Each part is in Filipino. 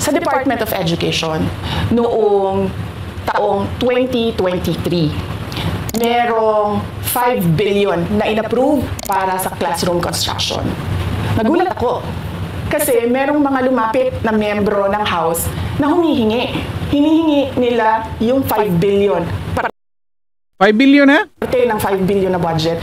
sa Department of Education noong taong 2023. Merong 5 billion na inapprove para sa classroom construction. Nagulat ako kasi merong mga lumapit na miyembro ng House na humihingi. Hinihingi nila yung 5 billion. 5 billion ha? Parte ng 5 billion na budget.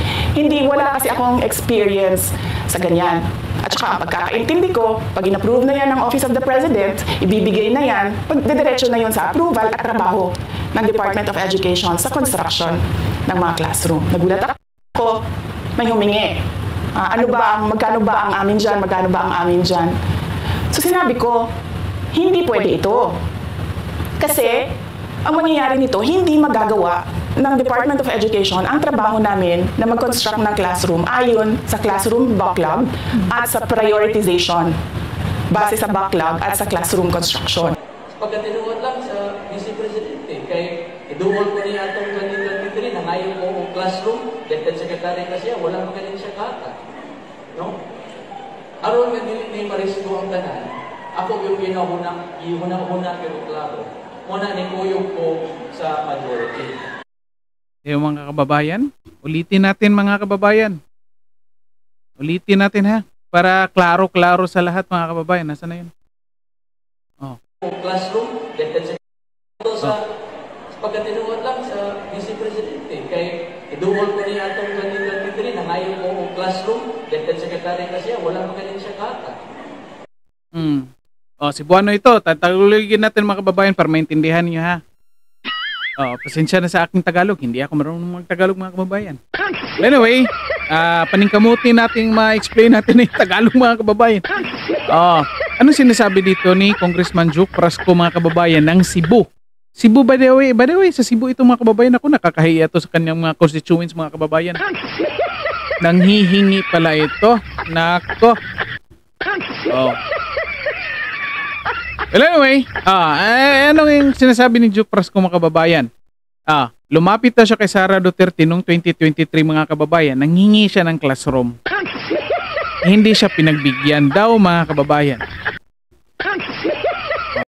Wala kasi akong experience sa ganyan. At saka ang pagkakaintindi ko, pag inapprove na yan ng Office of the President, ibibigay na yan, pagdidiretso na yun sa approval at trabaho ng Department of Education sa construction ng mga classroom. Nagulat ako, may humingi. Magkano ba ang amin dyan? Magkano ba ang amin dyan? So sinabi ko, hindi pwede ito. Kasi ang mangyayari nito, hindi magagawa ng Department of Education ang trabaho namin na mag-construct ng classroom ayon sa classroom backlog at sa prioritization base sa backlog at sa classroom construction. Pagkatinuod lang sa Vice Presidente, kay iduhol ko niya itong 2023 na ngayon ko classroom, Deputy Secretary kasi wala magaling siya kata. No? Aron nga dili ni marisgo ang tanan, ako yung ihuna pero klaro. Muna ni kuyog ko sa majority. Mga kababayan, ulitin natin mga kababayan. Ulitin natin ha. Para klaro-klaro sa lahat mga kababayan. Nasaan na yun? Oh. Classroom, sa pagkatinuod lang sa Vice Presidente. Kay iduhol ko niya itong 2023 na ngayon ko classroom, Deputy Secretary kasi wala magaling siya kata. Si Buano ito. Tatagulogin natin mga kababayan para maintindihan niyo ha. Pasensya na sa aking Tagalog. Hindi ako marunong mag-Tagalog mga kababayan. Anyway, paningkamutin natin ma-explain natin yung Tagalog mga kababayan. Ano sinasabi dito ni Congressman Juke Prasco mga kababayan ng Cebu? Cebu by the way, sa Cebu ito mga kababayan ako nakakahiya to sa kanyang mga constituents mga kababayan. Nanghihingi pala ito. Nako. Anyway, ano yung sinasabi ni Juke Prasco mga kababayan? Lumapit na siya kay Sara Duterte noong 2023 mga kababayan. Nanghingi siya ng classroom. Hindi siya pinagbigyan daw mga kababayan.